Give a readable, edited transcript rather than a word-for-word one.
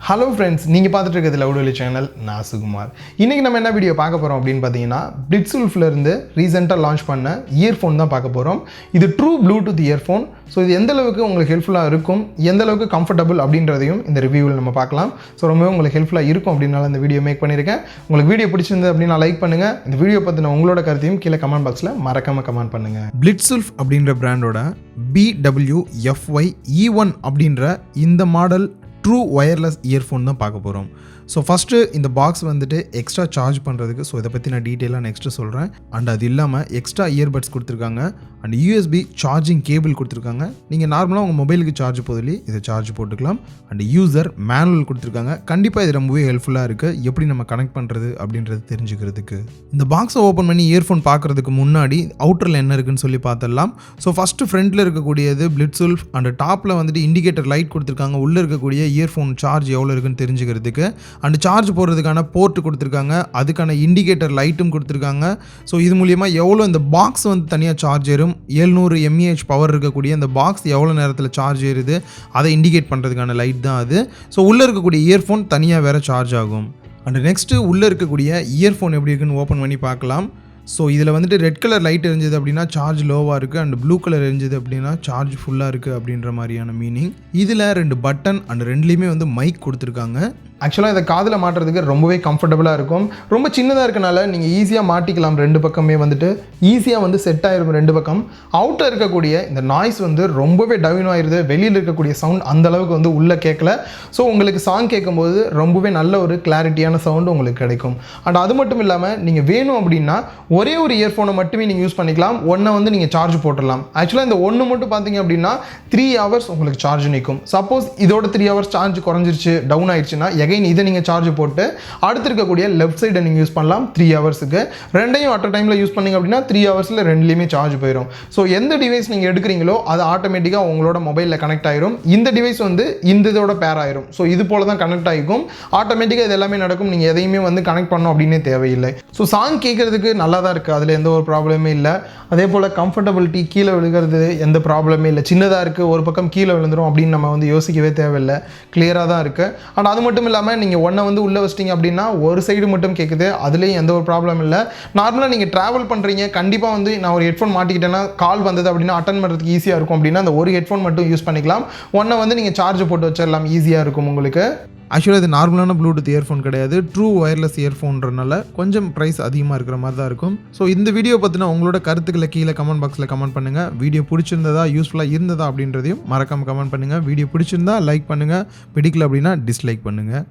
Hello friends, நீங்கள் பார்த்துட்டு இருக்கிறது லவுடொலி சேனல். நான் சுகுமார். இன்றைக்கி நம்ம என்ன வீடியோ பார்க்க போகிறோம் அப்படின்னு பார்த்தீங்கன்னா, பிளிட்ஸுல்ஃப்லேருந்து ரீசெண்டாக லான்ச் பண்ண இயர்ஃபோன் தான் பார்க்க போகிறோம். இது ட்ரூ ப்ளூடூத் இயர்ஃபோன். ஸோ இது எந்த அளவுக்கு உங்களுக்கு ஹெல்ப்ஃபுல்லாக இருக்கும், எந்த அளவுக்கு கம்ஃபர்டபுள் அப்படின்றதையும் இந்த ரிவ்யூவில் நம்ம பார்க்கலாம். ஸோ ரொம்பவே உங்களுக்கு ஹெல்ப்ஃபுல்லாக இருக்கும் அப்படின்னால இந்த வீடியோ மேக் பண்ணியிருக்கேன். உங்களுக்கு வீடியோ பிடிச்சிருந்தது அப்படின்னா லைக் பண்ணுங்கள். இந்த வீடியோ பற்றின உங்களோட கருத்தையும் கீழே கமெண்ட் பாக்ஸில் மறக்காமல் கமெண்ட் பண்ணுங்கள். பிளிட்ஸுல்ஃப் அப்படின்ற பிராண்டோட BWFY E1 அப்படின்ற இந்த மாடல் ட்ரூ ஒயர்லெஸ் இயர்ஃபோன் தான் பார்க்க போகிறோம். ஸோ ஃபஸ்ட்டு இந்த பாக்ஸ் வந்துட்டு எக்ஸ்ட்ரா சார்ஜ் பண்ணுறதுக்கு, ஸோ இதை பற்றி நான் டீட்டெயிலாக நெக்ஸ்ட்டு சொல்கிறேன். அண்ட் அது இல்லாமல் எக்ஸ்ட்ரா இயர்பட்ஸ் கொடுத்துருக்காங்க அண்ட் USB சார்ஜிங் கேபிள் கொடுத்துருக்காங்க. நீங்கள் நார்மலாக உங்கள் மொபைலுக்கு சார்ஜ் போதிலே இதை சார்ஜ் போட்டுக்கலாம். அண்ட் யூசர் மேனுவல் கொடுத்துருக்காங்க. கண்டிப்பாக இது ரொம்பவே ஹெல்ப்ஃபுல்லாக இருக்குது, எப்படி நம்ம கனெக்ட் பண்ணுறது அப்படின்றது தெரிஞ்சுக்கிறதுக்கு. இந்த பாக்ஸை ஓப்பன் பண்ணி இயர்ஃபோன் பார்க்குறதுக்கு முன்னாடி அவுட்டரில் என்ன இருக்குன்னு சொல்லி பார்த்துடலாம். ஸோ ஃபஸ்ட்டு ஃப்ரண்ட்டில் இருக்கக்கூடியது பிளிட்ஸுல்ஃப் அண்ட் டாப்பில் வந்துட்டு இண்டிகேட்டர் லைட் கொடுத்துருக்காங்க. உள்ளே இருக்கக்கூடிய இயர்ஃபோன் சார்ஜ் எவ்வளோ இருக்குன்னு தெரிஞ்சுக்கிறதுக்கு. அண்ட் சார்ஜ் போடுறதுக்கான போர்ட் கொடுத்துருக்காங்க, அதுக்கான இண்டிகேட்டர் லைட்டும் கொடுத்துருக்காங்க. ஸோ இது மூலியமாக எவ்வளோ இந்த பாக்ஸ் வந்து தனியாக சார்ஜ் ஏறும், 700 mAh பவர் இருக்கக்கூடிய இந்த பாக்ஸ் எவ்வளோ நேரத்தில் சார்ஜ் ஏறுது அதை இண்டிகேட் பண்ணுறதுக்கான லைட் தான் அது. ஸோ உள்ளே இருக்கக்கூடிய இயர்ஃபோன் தனியாக வேறு சார்ஜ் ஆகும். அண்ட் நெக்ஸ்ட்டு உள்ளே இருக்கக்கூடிய இயர்ஃபோன் எப்படி இருக்குன்னு ஓப்பன் பண்ணி பார்க்கலாம். ஸோ இதில் வந்துட்டு ரெட் கலர் லைட் எரிஞ்சது அப்படின்னா சார்ஜ் லோவாக இருக்குது, அண்ட் ப்ளூ கலர் எரிஞ்சது அப்படின்னா சார்ஜ் ஃபுல்லாக இருக்குது அப்படின்ற மாதிரியான மீனிங். இதில் 2 பட்டன் அண்ட் ரெண்டுலேயுமே வந்து மைக் கொடுத்துருக்காங்க. ஆக்சுவலாக இதை காதில் மாட்டுறதுக்கு ரொம்பவே கம்ஃபர்டபுளாக இருக்கும். ரொம்ப சின்னதாக இருக்கனால நீங்கள் ஈஸியாக மாட்டிக்கலாம். 2 பக்கமே வந்துட்டு ஈஸியாக வந்து செட் ஆகிருக்கும் 2 பக்கம். அவுட்டில் இருக்கக்கூடிய இந்த நாய்ஸ் வந்து ரொம்பவே டவுன் ஆயிடுது. வெளியில் இருக்கக்கூடிய சவுண்ட் அந்தளவுக்கு வந்து உள்ளே கேட்கல. ஸோ உங்களுக்கு சாங் கேட்கும்போது ரொம்பவே நல்ல ஒரு கிளாரிட்டியான சவுண்டு உங்களுக்கு கிடைக்கும். அண்ட் அது மட்டும் இல்லாமல் நீங்கள் வேணும் அப்படின்னா ஒரே ஒரு இயர்ஃபோனை மட்டுமே நீங்கள் யூஸ் பண்ணிக்கலாம். ஒன்றை வந்து நீங்கள் சார்ஜ் போட்டுடலாம். ஆக்சுவலாக இந்த ஒன்று மட்டும் பார்த்தீங்க அப்படின்னா 3 ஹவர்ஸ் உங்களுக்கு சார்ஜ் நிற்கும். சப்போஸ் இதோட 3 ஹவர்ஸ் சார்ஜ் குறைஞ்சிருச்சு, டவுன் ஆயிடுச்சுன்னா எகைன் இதை நீங்கள் சார்ஜ் போட்டு அடுத்து இருக்கக்கூடிய லெஃப்ட் சைடை நீங்கள் யூஸ் பண்ணலாம் 3 ஹவர்ஸுக்கு. ரெண்டையும் அட் அ டைமில் யூஸ் பண்ணிங்க அப்படின்னா 3 ஹவர்ஸில் ரெண்டுலேயுமே சார்ஜ் போயிடும். ஸோ எந்த டிவைஸ் நீங்கள் எடுக்கிறீங்களோ அது ஆட்டோமேட்டிக்காக உங்களோட மொபைலில் கனெக்ட் ஆகிரும். இந்த டிவைஸ் வந்து இந்த இதோட பேர் ஆயிரும். ஸோ இது போல தான் கனெக்ட் ஆகிக்கும். ஆட்டோமேட்டிக்காக இது எல்லாமே நடக்கும். நீங்கள் எதையுமே வந்து கனெக்ட் பண்ணணும் அப்படின்னே தேவையில்லை. ஸோ சாங் கேட்குறதுக்கு நல்லா தான் இருக்குது, அதில் எந்த ஒரு ப்ராப்ளமே இல்லை. அதே போல் கம்ஃபர்டபிலிட்டி, கீழே விழுகிறது எந்த ப்ராப்ளமே இல்லை. சின்னதாக இருக்குது, ஒரு பக்கம் கீழே விழுந்துடும் அப்படின்னு நம்ம வந்து யோசிக்கவே தேவையில்லை. கிளியராக தான் இருக்குது. அண்ட் அது மட்டும் இல்லாமல் நீங்கள் ஒன்றை வந்து உள்ளே வச்சிட்டிங்க அப்படின்னா ஒரு சைடு மட்டும் கேட்குது, அதுலேயும் எந்த ஒரு ப்ராப்ளம் இல்லை. நார்மலாக நீங்கள் ட்ராவல் பண்ணுறீங்க, கண்டிப்பாக வந்து நான் ஒரு ஹெட்ஃபோன் மாட்டிக்கிட்டேன்னா கால் வந்தது அப்படின்னா அட்டன் பண்ணுறதுக்கு ஈஸியாக இருக்கும் அப்படின்னா அந்த ஒரு ஹெட்ஃபோன் மட்டும் யூஸ் பண்ணிக்கலாம். ஒன்றை வந்து நீங்கள் சார்ஜ் போட்டு வச்சிடலாம், ஈஸியாக இருக்கும் உங்களுக்கு. ஆக்சுவலாக இது நார்மலான ப்ளூடூத் இயர்ஃபோன் கிடையாது, ட்ரூ ஒயர்லெஸ் இயர்ஃபோன்றனால கொஞ்சம் ப்ரைஸ் அதிகமாக இருக்கிற மாதிரி தான் இருக்கும். ஸோ இந்த வீடியோ பற்றின உங்களோட கருத்துக்களை கீழே கமெண்ட் பாக்ஸில் கமெண்ட் பண்ணுங்கள். வீடியோ பிடிச்சிருந்ததா, யூஸ்ஃபுல்லாக இருந்ததா அப்படின்றதையும் மறக்காமல் கமெண்ட் பண்ணுங்கள். வீடியோ பிடிச்சிருந்தா லைக் பண்ணுங்கள், பிடிக்கல அப்படின்னா டிஸ்லைக் பண்ணுங்கள்.